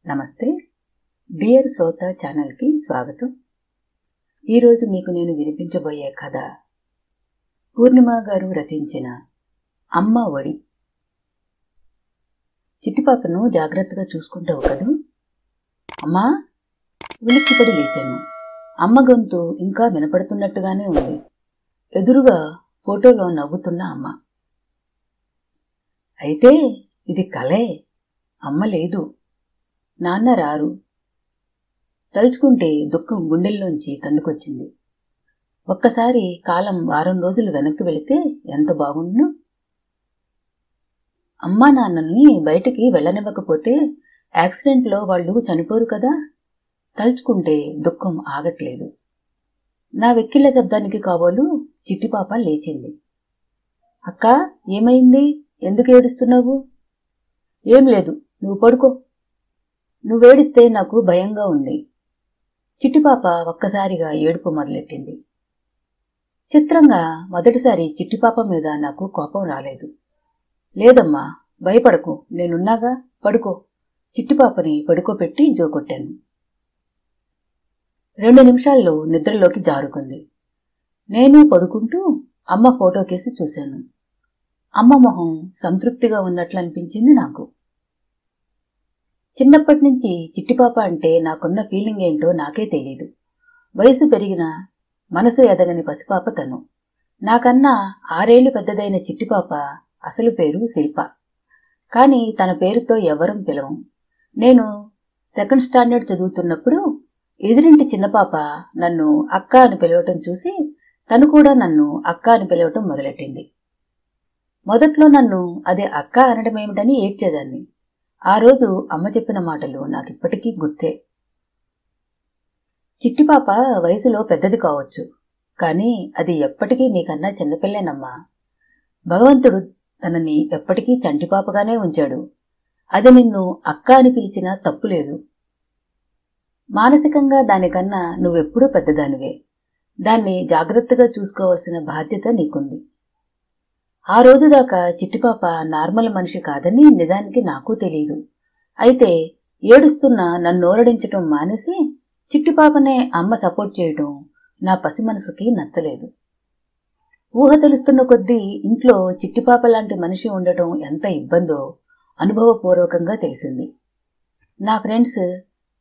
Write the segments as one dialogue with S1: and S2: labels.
S1: నమస్తే డియర్ శ్రోత ఛానల్కి స్వాగతం. ఈరోజు మీకు నేను వినిపించబోయే కథ పూర్ణిమ గారు రచించిన అమ్మ ఒడి. చిట్టిపాపను జాగ్రత్తగా చూసుకుంటావు కదూ? అమ్మా, ఉలిక్కిపడి లేచాను. అమ్మ గొంతు ఇంకా వినపడుతున్నట్టుగానే ఉంది. ఎదురుగా ఫోటోలో నవ్వుతున్న అమ్మ. అయితే ఇది కలే, అమ్మ లేదు, నాన్న రారు. తలుచుకుంటే దుఃఖం గుండెల్లోంచి తన్నుకొచ్చింది. ఒక్కసారి కాలం వారం రోజులు వెనక్కి వెళితే ఎంత బాగుండును. అమ్మా నాన్నల్ని బయటికి వెళ్ళనివ్వకపోతే యాక్సిడెంట్లో వాళ్ళు చనిపోరు కదా. తలుచుకుంటే దుఃఖం ఆగట్లేదు. నా వెక్కిళ్ల శబ్దానికి కాబోలు చిట్టిపాప లేచింది. అక్కా, ఏమైంది? ఎందుకు ఏడుస్తున్నావు? ఏం లేదు, నువ్వు పడుకో. నువ్వేడిస్తే నాకు భయంగా ఉంది. చిట్టిపాప ఒక్కసారిగా ఏడుపు మొదలెట్టింది. చిత్రంగా మొదటిసారి చిట్టిపాప మీద నాకు కోపం రాలేదు. లేదమ్మా, భయపడకు, నేనున్నాగా, పడుకో. చిట్టిపాపని పడుకోపెట్టి జోకొట్టాను. 2 నిమిషాల్లో నిద్రలోకి జారుకుంది. నేను పడుకుంటూ అమ్మ ఫోటోకేసి చూశాను. అమ్మ మొహం సంతృప్తిగా ఉన్నట్లు అనిపించింది నాకు. చిన్నప్పటి నుంచి చిట్టిపాప అంటే నాకున్న ఫీలింగ్ ఏంటో నాకే తెలీదు. వయసు పెరిగిన మనసు ఎదగని పసిపాప తను. నాకన్నా 6 ఏళ్లు పెద్దదైన చిట్టిపాప అసలు పేరు శిల్ప. కాని తన పేరుతో ఎవరం పిలవం. నేను 2nd స్టాండర్డ్ చదువుతున్నప్పుడు ఎదురింటి చిన్నపాప నన్ను అక్క అని పిలవటం చూసి తను కూడా నన్ను అక్క అని పిలవటం మొదలెట్టింది. మొదట్లో నన్ను అదే అక్క అనడమేమిటని ఏడ్చేదాన్ని. ఆ రోజు అమ్మ చెప్పిన మాటలు నాకిప్పటికీ గుర్తే. చిట్టిపాప వయసులో పెద్దది కావచ్చు, కానీ అది ఎప్పటికీ నీకన్నా చిన్నపిల్లేనమ్మా. భగవంతుడు తనని ఎప్పటికీ చంటిపాపగానే ఉంచాడు. అది నిన్ను అక్క అని పిలిచినా తప్పులేదు. మానసికంగా దానికన్నా నువ్వెప్పుడూ పెద్దదానివే. దాన్ని జాగ్రత్తగా చూసుకోవాల్సిన బాధ్యత నీకుంది. ఆ రోజుదాకా చిట్టిపాప నార్మల్ మనిషి కాదని నిజానికి నాకు తెలీదు. అయితే ఏడుస్తున్న నన్నోరడించటం మానేసి చిట్టిపాపనే అమ్మ సపోర్ట్ చేయటం నా పసి మనసుకి నచ్చలేదు. ఊహ తెలుస్తున్న కొద్దీ ఇంట్లో చిట్టిపాప లాంటి మనిషి ఉండటం ఎంత ఇబ్బందో అనుభవపూర్వకంగా తెలిసింది. నా ఫ్రెండ్స్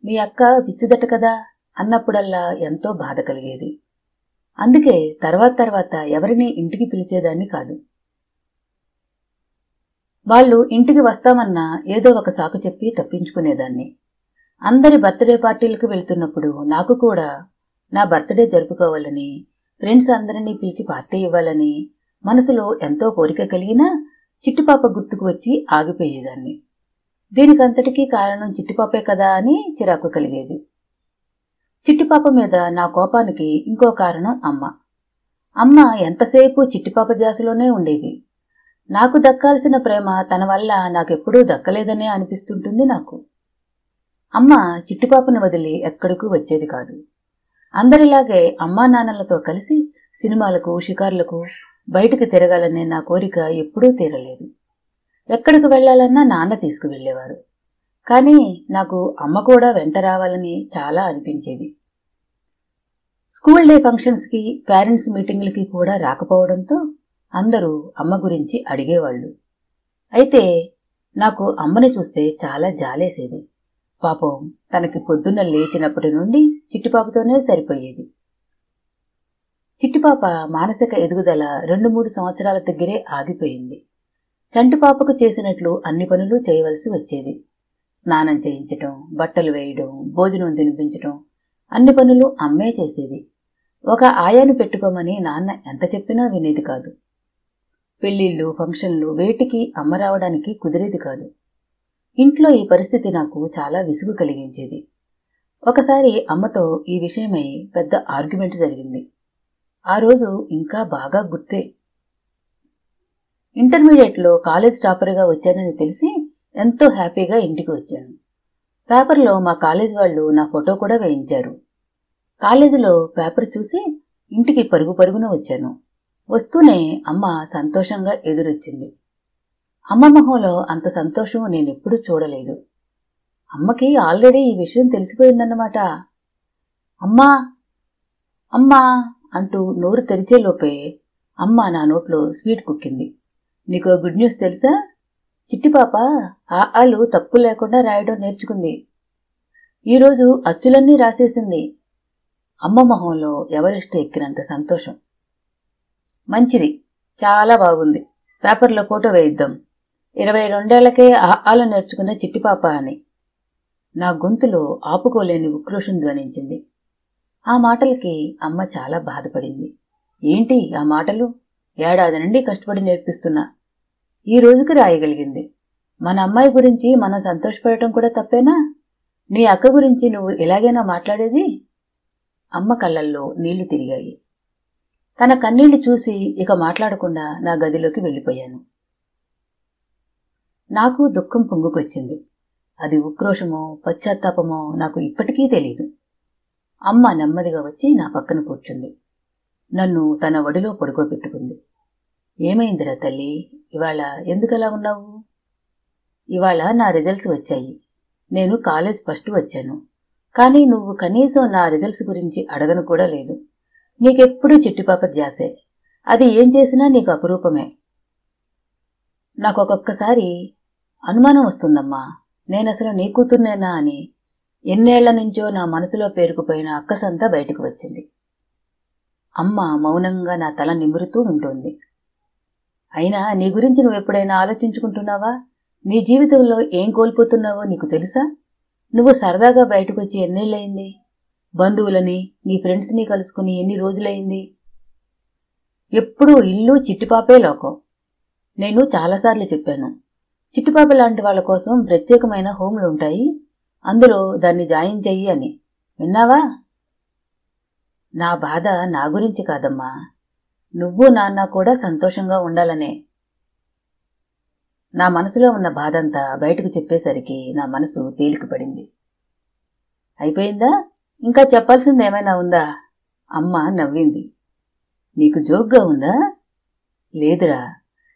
S1: మీ అక్క పిచ్చిదట కదా అన్నప్పుడల్లా ఎంతో బాధ కలిగేది. అందుకే తర్వాత ఎవరినీ ఇంటికి పిలిచేదాన్ని కాదు. వాళ్ళు ఇంటికి వస్తామన్నా ఏదో ఒక సాకు చెప్పి తప్పించుకునేదాన్ని. అందరి బర్త్డే పార్టీలకు వెళ్తున్నప్పుడు నాకు కూడా నా బర్త్డే జరుపుకోవాలని, ఫ్రెండ్స్ అందరినీ పిలిచి పార్టీ ఇవ్వాలని మనసులో ఎంతో కోరిక కలిగినా చిట్టిపాప గుర్తుకు వచ్చి ఆగిపోయేదాన్ని. దీనికంతటికీ కారణం చిట్టిపాపే కదా అని చిరాకు కలిగేది. చిట్టిపాప మీద నా కోపానికి ఇంకో కారణం అమ్మ. అమ్మ ఎంతసేపు చిట్టిపాప ధ్యాసలోనే ఉండేది. నాకు దక్కాల్సిన ప్రేమ తన వల్ల నాకెప్పుడూ దక్కలేదనే అనిపిస్తుంటుంది నాకు. అమ్మ చిట్టిపాపను వదిలి ఎక్కడికూ వచ్చేది కాదు. అందరిలాగే అమ్మా నాన్నలతో కలిసి సినిమాలకు, షికార్లకు, బయటికి తిరగాలనే నా కోరిక ఎప్పుడూ తీరలేదు. ఎక్కడికి వెళ్లాలన్నా నాన్న తీసుకువెళ్లేవారు. కానీ నాకు అమ్మ కూడా వెంట రావాలని చాలా అనిపించేది. స్కూల్ డే ఫంక్షన్స్కి, పేరెంట్స్ మీటింగ్లకి కూడా రాకపోవడంతో అందరూ అమ్మ గురించి అడిగేవాళ్లు. అయితే నాకు అమ్మని చూస్తే చాలా జాలేసేది. పాపం తనకి పొద్దున్న లేచినప్పటి నుండి చిట్టిపాపతోనే సరిపోయేది. చిట్టిపాప మానసిక ఎదుగుదల 2-3 సంవత్సరాల దగ్గరే ఆగిపోయింది. చంటిపాపకు చేసినట్లు అన్ని పనులు చేయవలసి వచ్చేది. స్నానం చేయించటం, బట్టలు వేయడం, భోజనం తినిపించటం, అన్ని పనులు అమ్మే చేసేది. ఒక ఆయాను పెట్టుకోమని నాన్న ఎంత చెప్పినా వినేది కాదు. పెళ్లిళ్ళు, ఫంక్షన్లు వేటికి అమ్మ రావడానికి కుదిరేది కాదు. ఇంట్లో ఈ పరిస్థితి నాకు చాలా విసుగు కలిగించేది. ఒకసారి అమ్మతో ఈ విషయమై పెద్ద ఆర్గ్యుమెంట్ జరిగింది. ఆ రోజు ఇంకా బాగా గుర్తే. ఇంటర్మీడియట్లో కాలేజ్ టాపర్గా వచ్చానని తెలిసి ఎంతో హ్యాపీగా ఇంటికి వచ్చాను. పేపర్లో మా కాలేజ్ వాళ్ళు నా ఫోటో కూడా వేయించారు. కాలేజీలో పేపర్ చూసి ఇంటికి పరుగు పరుగున వచ్చాను. వస్తూనే అమ్మ సంతోషంగా ఎదురొచ్చింది. అమ్మ మొహంలో అంత సంతోషం నేనెప్పుడూ చూడలేదు. అమ్మకి ఆల్రెడీ ఈ విషయం తెలిసిపోయిందన్నమాట. అమ్మా అమ్మా అంటూ నోరు తెరిచేలోపే అమ్మ నా నోట్లో స్వీట్ కుక్కింది. నీకో గుడ్ న్యూస్ తెలుసా? చిట్టిపాప ఆలు తప్పు లేకుండా రాయడం నేర్చుకుంది. ఈరోజు అచ్చులన్నీ రాసేసింది. అమ్మ మొహంలో ఎవరెస్ట్ ఎక్కినంత సంతోషం. మంచిది, చాలా బాగుంది. పేపర్లో ఫోటో వేయిద్దాం. 22 ఆలు నేర్చుకున్న చిట్టిపాప అని. నా గొంతులో ఆపుకోలేని ఉక్రోషం ధ్వనించింది. ఆ మాటలకి అమ్మ చాలా బాధపడింది. ఏంటి ఆ మాటలు? ఏడాది నుండి కష్టపడి నేర్పిస్తున్నా. ఈ రోజుకి రాయగలిగింది. మన అమ్మాయి గురించి మనం సంతోషపడటం కూడా తప్పేనా? నీ అక్క గురించి నువ్వు ఇలాగేనా మాట్లాడేది? అమ్మ కళ్ళల్లో నీళ్లు తిరిగాయి. తన కన్నీళ్లు చూసి ఇక మాట్లాడకుండా నా గదిలోకి వెళ్ళిపోయాను. నాకు దుఃఖం పొంగుకొచ్చింది. అది ఉక్రోషమో పశ్చాత్తాపమో నాకు ఇప్పటికీ తెలీదు. అమ్మ నెమ్మదిగా వచ్చి నా పక్కన కూర్చుంది. నన్ను తన ఒడిలో పడుకోబెట్టుకుంది. ఏమైందిరా తల్లి, ఇవాళ ఎందుకలా ఉన్నావు? ఇవాళ నా రిజల్ట్స్ వచ్చాయి. నేను కాలేజ్ ఫస్ట్ వచ్చాను. కానీ నువ్వు కనీసం నా రిజల్ట్స్ గురించి అడగను కూడా లేదు. నీకెప్పుడూ చిట్టిపాప ధ్యాసే. అది ఏం చేసినా నీకు అపురూపమే. నాకొక్కొక్కసారి అనుమానం వస్తుందమ్మా, నేనసలు నీ కూతుర్నేనా అని. ఎన్నేళ్ల నుంచో నా మనసులో పేరుకుపోయిన అక్కసంతా బయటకు వచ్చింది. అమ్మ మౌనంగా నా తల నిమురుతూ ఉంటోంది. అయినా నీ గురించి నువ్వెప్పుడైనా ఆలోచించుకుంటున్నావా? నీ జీవితంలో ఏం కోల్పోతున్నావో నీకు తెలుసా? నువ్వు సరదాగా బయటకొచ్చి ఎన్నేళ్లయింది? బంధువులని, నీ ఫ్రెండ్స్ని కలుసుకుని ఎన్ని రోజులైంది? ఎప్పుడూ ఇల్లు చిట్టిపాపే లోకం. నేను చాలాసార్లు చెప్పాను, చిట్టిపాప లాంటి వాళ్ల కోసం ప్రత్యేకమైన హోంలుంటాయి, అందులో దాన్ని జాయిన్ చెయ్యి అని. విన్నావా? నా బాధ నా గురించి కాదమ్మా, నువ్వు నాన్న కూడా సంతోషంగా ఉండాలనే. నా మనసులో ఉన్న బాధంతా బయటకు చెప్పేసరికి నా మనసు తేలికపడింది. అయిపోయిందా? ఇంకా చెప్పాల్సిందేమైనా ఉందా? అమ్మ నవ్వింది. నీకు జోక్గా ఉందా? లేదురా,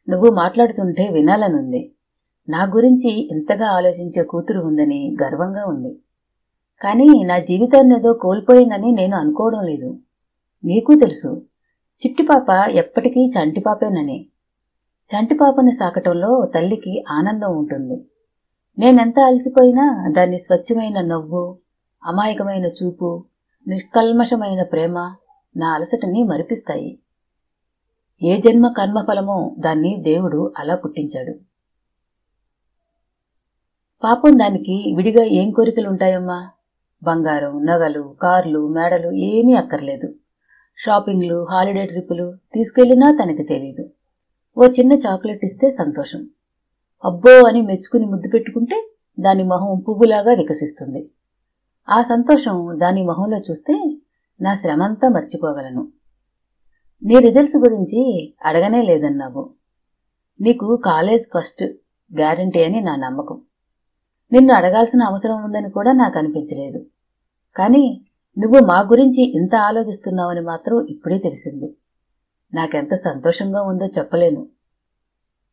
S1: నువ్వు మాట్లాడుతుంటే వినాలనుంది. నా గురించి ఇంతగా ఆలోచించే కూతురు ఉందని గర్వంగా ఉంది. కానీ నా జీవితాన్నేదో కోల్పోయిందని నేను అనుకోవడం లేదు. నీకు తెలుసు, చిట్టిపాప ఎప్పటికీ చంటిపాపేనని. చంటిపాపని సాకటంలో తల్లికి ఆనందం ఉంటుంది. నేనెంత అలసిపోయినా దాన్ని స్వచ్ఛమైన నవ్వు, అమాయకమైన చూపు, నిష్కల్మషమైన ప్రేమ నా అలసటని మరిపిస్తాయి. ఏ జన్మ కర్మఫలమో దాన్ని దేవుడు అలా పుట్టించాడు. పాపం దానికి విడిగా ఏం కోరికలుంటాయమ్మా? బంగారం, నగలు, కార్లు, మేడలు ఏమీ అక్కర్లేదు. షాపింగ్లు, హాలిడే ట్రిప్పులు తీసుకెళ్లినా తనకి తెలీదు. ఓ చిన్న చాక్లెట్ ఇస్తే సంతోషం. అబ్బో అని మెచ్చుకుని ముద్దు పెట్టుకుంటే దాని మొహం పువ్వులాగా వికసిస్తుంది. ఆ సంతోషం దాని మొహంలో చూస్తే నా శ్రమంతా మర్చిపోగలను. నీ రిజల్ట్స్ గురించి అడగనే లేదన్నావు. నీకు కాలేజ్ ఫస్ట్ గ్యారంటీ అని నా నమ్మకం. నిన్ను అడగాల్సిన అవసరం ఉందని కూడా నాకు అనిపించలేదు. కానీ నువ్వు మా గురించి ఇంత ఆలోచిస్తున్నావని మాత్రం ఇప్పుడే తెలిసింది. నాకెంత సంతోషంగా ఉందో చెప్పలేను.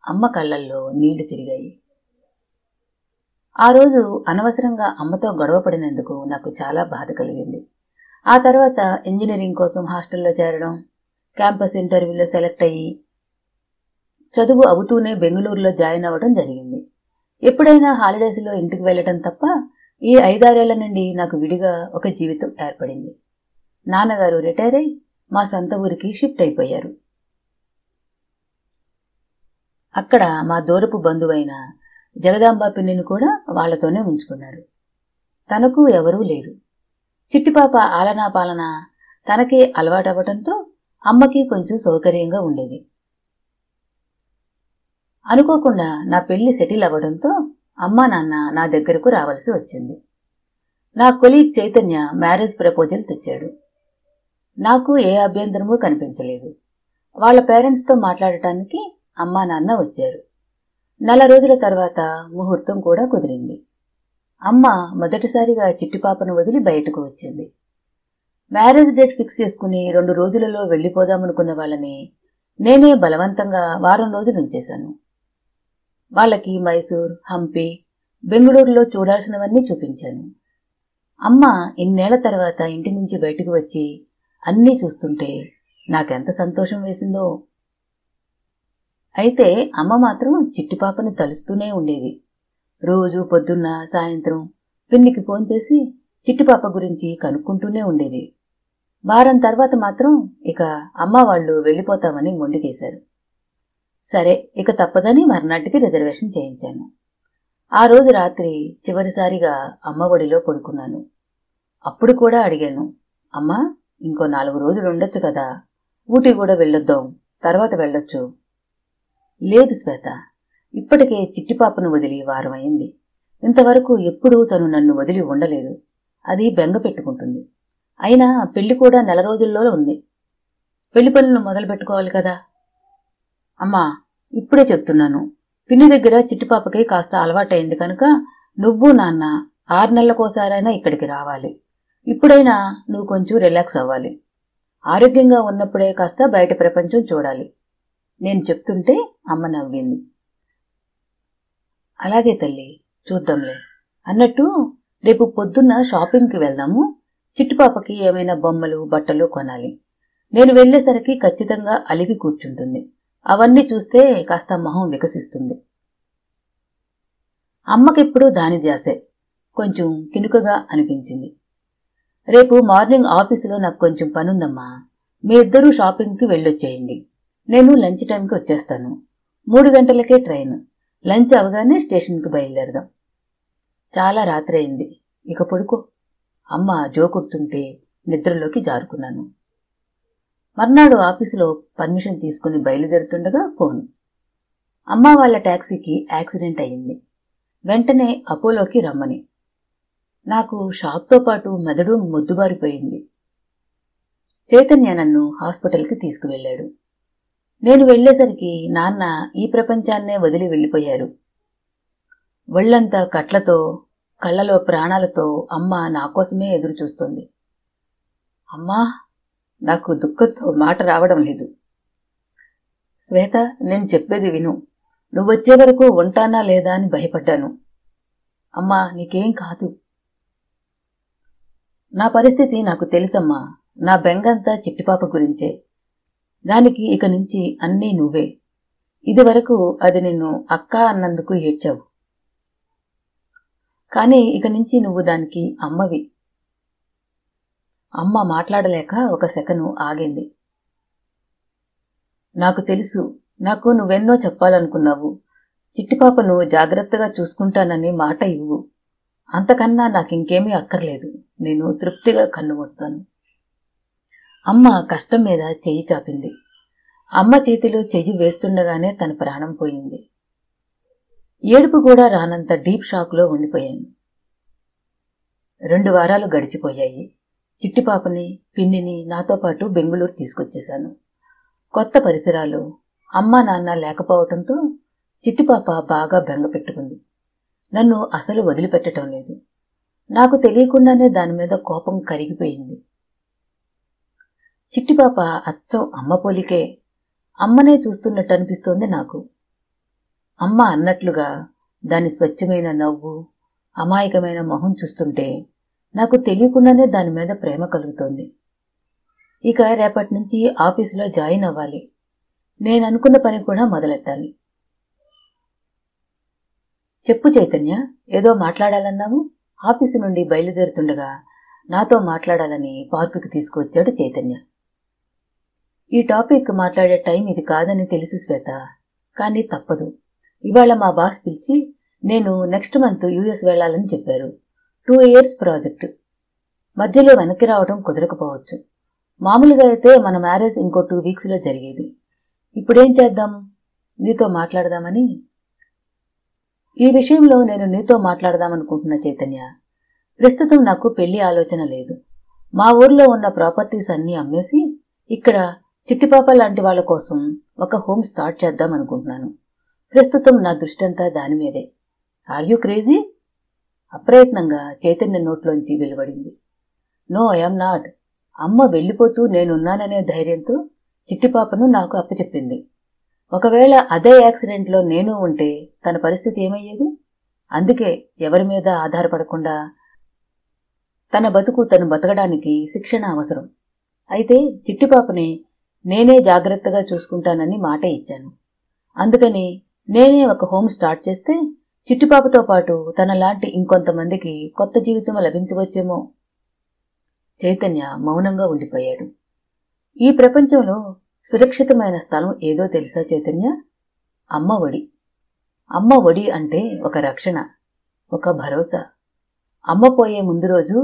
S1: అమ్మ కళ్ళల్లో నీళ్లు తిరిగాయి. ఆ రోజు అనవసరంగా అమ్మతో గొడవపడినందుకు నాకు చాలా బాధ కలిగింది. ఆ తర్వాత ఇంజనీరింగ్ కోసం హాస్టల్లో చేరడం, క్యాంపస్ ఇంటర్వ్యూలో సెలెక్ట్ అయ్యి చదువు అవుతూనే బెంగళూరులో జాయిన్ అవ్వడం జరిగింది. ఎప్పుడైనా హాలిడేస్లో ఇంటికి వెళ్లటం తప్ప ఈ 5-6 ఏళ్ల నుండి నాకు విడిగా ఒక జీవితం ఏర్పడింది. నాన్నగారు రిటైర్ అయి మా సొంత ఊరికి షిఫ్ట్ అయిపోయారు. అక్కడ మా దూరపు బంధువైన జగదాంబ పిన్నిని కూడా వాళ్లతోనే ఉంచుకున్నారు. తనకు ఎవరూ లేరు. చిట్టిపాప ఆలనా పాలన తనకే అలవాటవ్వటంతో అమ్మకి కొంచెం సౌకర్యంగా ఉండేది. అనుకోకుండా నా పెళ్లి సెటిల్ అవ్వడంతో అమ్మా నాన్న నా దగ్గరకు రావాల్సి వచ్చింది. నా కొలీగ్ చైతన్య మ్యారేజ్ ప్రపోజల్ తెచ్చాడు. నాకు ఏ అభ్యంతరమూ కనిపించలేదు. వాళ్ల పేరెంట్స్తో మాట్లాడటానికి అమ్మా నాన్న వచ్చారు. 4 రోజుల తర్వాత ముహూర్తం కూడా కుదిరింది. అమ్మ మొదటిసారిగా చిట్టిపాపను వదిలి బయటకు వచ్చింది. మ్యారేజ్ డేట్ ఫిక్స్ చేసుకుని 2 రోజులలో వెళ్లిపోదామనుకున్న వాళ్ళని నేనే బలవంతంగా వారం రోజులు ఉంచేశాను. వాళ్ళకి మైసూర్, హంపి, బెంగుళూరులో చూడాల్సినవన్నీ చూపించాను. అమ్మ ఇన్నేళ్ల తర్వాత ఇంటి నుంచి బయటకు వచ్చి అన్నీ చూస్తుంటే నాకెంత సంతోషం వేసిందో. అయితే అమ్మ మాత్రం చిట్టిపాపని తలుస్తూనే ఉండేది. రోజు పొద్దున్న సాయంత్రం పిన్నికి ఫోన్ చేసి చిట్టిపాప గురించి కనుక్కుంటూనే ఉండేది. వారం తర్వాత మాత్రం ఇక అమ్మ వాళ్ళు వెళ్ళిపోతామని మొండికేశారు. సరే ఇక తప్పదని మర్నాటికి రిజర్వేషన్ చేయించాను. ఆ రోజు రాత్రి చివరిసారిగా అమ్మ ఒడిలో పడుకున్నాను. అప్పుడు కూడా అడిగాను, అమ్మా ఇంకో 4 రోజులు ఉండొచ్చు కదా, ఊటీ కూడా వెళ్ళొద్దాం, తర్వాత వెళ్ళొచ్చు. లేదు శ్వేత, ఇప్పటికే చిట్టిపాపను వదిలి వారం అయింది. ఇంతవరకు ఎప్పుడూ తను నన్ను వదిలి ఉండలేదు. అది బెంగ పెట్టుకుంటుంది. అయినా పెళ్లి కూడా 4 రోజుల్లో ఉంది. పెళ్లి పనులు మొదలు పెట్టుకోవాలి కదా. అమ్మా ఇప్పుడే చెప్తున్నాను, పిన్ని దగ్గర చిట్టిపాపకి కాస్త అలవాటైంది కనుక నువ్వు నాన్న 6 నెలలకోసారైనా ఇక్కడికి రావాలి. ఇప్పుడైనా నువ్వు కొంచెం రిలాక్స్ అవ్వాలి. ఆరోగ్యంగా ఉన్నప్పుడే కాస్త బయట ప్రపంచం చూడాలి. నేను చెప్తుంటే అమ్మ నవ్వింది. అలాగే తల్లి, చూద్దాంలే. అన్నట్టు రేపు పొద్దున్న షాపింగ్కి వెళ్దాము. చిట్టుపాపకి ఏమైనా బొమ్మలు బట్టలు కొనాలి. నేను వెళ్లేసరికి ఖచ్చితంగా అలిగి కూర్చుంటుంది. అవన్నీ చూస్తే కాస్త మొహం వికసిస్తుంది. అమ్మకెప్పుడు దాని ధ్యాసే. కొంచెం కినుకగా అనిపించింది. రేపు మార్నింగ్ ఆఫీసులో నాకు కొంచెం పనుందమ్మా. మీ ఇద్దరూ షాపింగ్కి వెళ్ళొచ్చేయండి. నేను లంచ్ టైంకి వచ్చేస్తాను. 3 గంటలకే ట్రైన్. లంచ్ అవగానే స్టేషన్కి బయలుదేరదాం. చాలా రాత్రి అయింది, ఇక పడుకో. అమ్మ జోకుడుతుంటే నిద్రలోకి జారుకున్నాను. మర్నాడు ఆఫీసులో పర్మిషన్ తీసుకుని బయలుదేరుతుండగా ఫోన్. అమ్మ వాళ్ల టాక్సీకి యాక్సిడెంట్ అయింది. వెంటనే అపోలోకి రమ్మని. నాకు షాక్తో పాటు మెదడు మొద్దుబారిపోయింది. చైతన్య నన్ను హాస్పిటల్కి తీసుకువెళ్లాడు. నేను వెళ్లేసరికి నాన్న ఈ ప్రపంచాన్నే వదిలి వెళ్లిపోయారు. ఒళ్లంతా కట్లతో, కళ్లలో ప్రాణాలతో అమ్మ నా కోసమే ఎదురు చూస్తోంది. అమ్మా, నాకు దుఃఖంతో మాట రావడం లేదు. శ్వేత, నేను చెప్పేది విను. నువ్వొచ్చే వరకు ఉంటానా లేదా అని భయపడ్డాను. అమ్మా, నీకేం కాదు. నా పరిస్థితి నాకు తెలుసమ్మా. నా బెంగంతా చిట్టిపాప గురించే. దానికి ఇక నుంచి అన్నీ నువ్వే. ఇదివరకు అది నిన్ను అక్క అన్నందుకు ఏడ్చావు. కానీ ఇక నుంచి నువ్వు దానికి అమ్మవి. అమ్మ మాట్లాడలేక ఒక సెకను ఆగింది. నాకు తెలుసు, నాకు నువ్వెన్నో చెప్పాలనుకున్నావు. చిట్టిపాపను జాగ్రత్తగా చూసుకుంటానని మాట ఇవ్వు. అంతకన్నా నాకింకేమీ అక్కర్లేదు. నేను తృప్తిగా కన్ను మూస్తాను. అమ్మ కష్టం మీద చెయ్యి చాపింది. అమ్మ చేతిలో చెయ్యి వేస్తుండగానే తన ప్రాణం పోయింది. ఏడుపు కూడా రానంత డీప్ షాక్లో ఉండిపోయాను. 2 వారాలు గడిచిపోయాయి. చిట్టిపాపని, పిన్నిని నాతో పాటు బెంగుళూరు తీసుకొచ్చేశాను. కొత్త పరిసరాలు, అమ్మా నాన్న లేకపోవటంతో చిట్టిపాప బాగా బెంగ పెట్టుకుంది. నన్ను అసలు వదిలిపెట్టడం లేదు. నాకు తెలియకుండానే దాని మీద కోపం కరిగిపోయింది. చిట్టిపాప అచ్చం అమ్మ పోలికే. అమ్మనే చూస్తున్నట్టు అనిపిస్తోంది నాకు. అమ్మ అన్నట్లుగా దాని స్వచ్ఛమైన నవ్వు, అమాయకమైన మొహం చూస్తుంటే నాకు తెలియకుండానే దాని మీద ప్రేమ కలుగుతోంది. ఇక రేపటి నుంచి ఆఫీసులో జాయిన్ అవ్వాలి. నేననుకున్న పని కూడా మొదలెట్టాలి. చెప్పు చైతన్య, ఏదో మాట్లాడాలన్నావు. ఆఫీసు నుండి బయలుదేరుతుండగా నాతో మాట్లాడాలని పార్కుకి తీసుకువచ్చాడు చైతన్య. ఈ టాపిక్ మాట్లాడే టైం ఇది కాదని తెలుసు శ్వేత, కానీ తప్పదు. ఇవాళ మా బాస్ పిలిచి నేను నెక్స్ట్ మంత్ యూఎస్ వెళ్లాలని చెప్పారు. 2 years ప్రాజెక్టు. మధ్యలో వెనక్కి రావడం కుదరకపోవచ్చు. మామూలుగా అయితే మన మ్యారేజ్ ఇంకో 2 weeksలో జరిగేది. ఇప్పుడేం చేద్దాం? నీతో మాట్లాడదామని. ఈ విషయంలో నేను నీతో మాట్లాడదామనుకుంటున్న చైతన్య. ప్రస్తుతం నాకు పెళ్లి ఆలోచన లేదు. మా ఊర్లో ఉన్న ప్రాపర్టీస్ అన్నీ అమ్మేసి ఇక్కడ చిట్టిపాప లాంటి వాళ్ల కోసం ఒక హోమ్ స్టార్ట్ చేద్దామనుకుంటున్నాను. ప్రస్తుతం నా దృష్టంతా దానిమీదే. Are you crazy? అప్రయత్నంగా చైతన్య నోట్లోంచి వెలువడింది. No, I'm not. అమ్మ వెళ్లిపోతూ నేనున్నాననే ధైర్యంతో చిట్టిపాపను నాకు అప్పచెప్పింది. ఒకవేళ అదే యాక్సిడెంట్లో నేను ఉంటే తన పరిస్థితి ఏమయ్యేది? అందుకే ఎవరి మీద ఆధారపడకుండా తన బతుకు తను బతకడానికి శిక్షణ అవసరం. అయితే చిట్టిపాపని నేనే జాగ్రత్తగా చూసుకుంటానని మాట ఇచ్చాను. అందుకని నేనే ఒక హోమ్ స్టార్ట్ చేస్తే చిట్టిపాపతో పాటు తనలాంటి ఇంకొంతమందికి కొత్త జీవితం లభించవచ్చేమో. చైతన్య మౌనంగా ఉండిపోయాడు. ఈ ప్రపంచంలో సురక్షితమైన స్థలం ఏదో తెలుసా చైతన్య? అమ్మ ఒడి. అమ్మ ఒడి అంటే ఒక రక్షణ, ఒక భరోసా. అమ్మ పోయే ముందు రోజు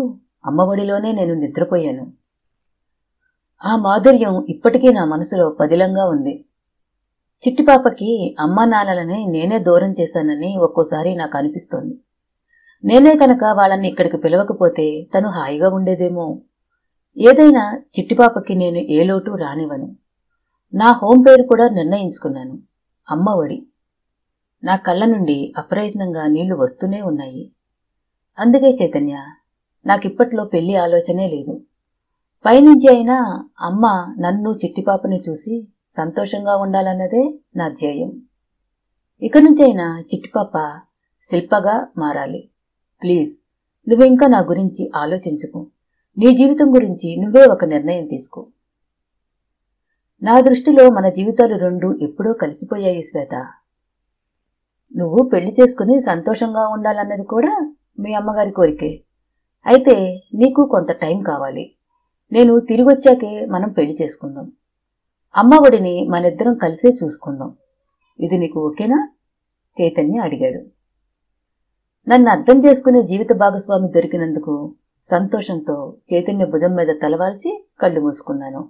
S1: అమ్మ ఒడిలోనే నేను నిద్రపోయాను. ఆ మాధుర్యం ఇప్పటికీ నా మనసులో పదిలంగా ఉంది. చిట్టిపాపకి అమ్మా నాన్నలని నేనే దూరం చేశానని ఒక్కోసారి నాకు అనిపిస్తోంది. నేనే కనుక వాళ్ళని ఇక్కడికి పిలవకపోతే తను హాయిగా ఉండేదేమో. ఏదైనా చిట్టిపాపకి నేను ఏ లోటు రానివ్వను. నా హోం పేరు కూడా నిర్ణయించుకున్నాను, అమ్మ ఒడి. నా కళ్ళ నుండి అప్రయత్నంగా నీళ్లు వస్తూనే ఉన్నాయి. అందుకే చైతన్య, నాకిప్పట్లో పెళ్లి ఆలోచనే లేదు. పైనుంచి అయినా అమ్మ నన్ను చిట్టిపాపని చూసి సంతోషంగా ఉండాలన్నదే నా ధ్యేయం. ఇక నుంచైనా చిట్టిపాప శిల్పగా మారాలి. ప్లీజ్, నువ్వింకా నా గురించి ఆలోచించుకో. నీ జీవితం గురించి నువ్వే ఒక నిర్ణయం తీసుకో. నా దృష్టిలో మన జీవితాలు రెండు ఎప్పుడో కలిసిపోయాయి శ్వేత. నువ్వు పెళ్లి చేసుకుని సంతోషంగా ఉండాలన్నది కూడా మీ అమ్మగారి కోరికే. అయితే నీకు కొంత టైం కావాలి. నేను తిరిగొచ్చాకే మనం పెళ్లి చేసుకుందాం. అమ్మ ఒడిని మనిద్దరం కలిసే చూసుకుందాం. ఇది నీకు ఓకేనా? చైతన్య అడిగాడు. నన్ను అర్థం చేసుకునే జీవిత భాగస్వామి దొరికినందుకు సంతోషంతో చైతన్య భుజం మీద తలవాల్చి కళ్ళు మూసుకున్నాను.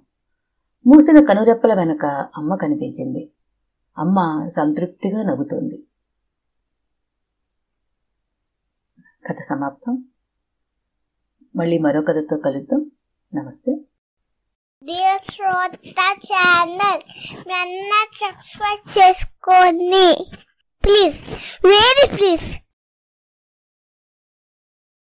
S1: మూసిన కనురెప్పల వెనక అమ్మ కనిపించింది. అమ్మ సంతృప్తిగా నవ్వుతోంది. కథ సమాప్తం. మళ్ళీ మరో కథతో కలుద్దాం. నమస్తే.
S2: డియర్ శ్రోత ఛానల్ మీ అన్న సబ్స్క్రైబ్ చేసుకోండి ప్లీజ్, వెరీ ప్లీజ్.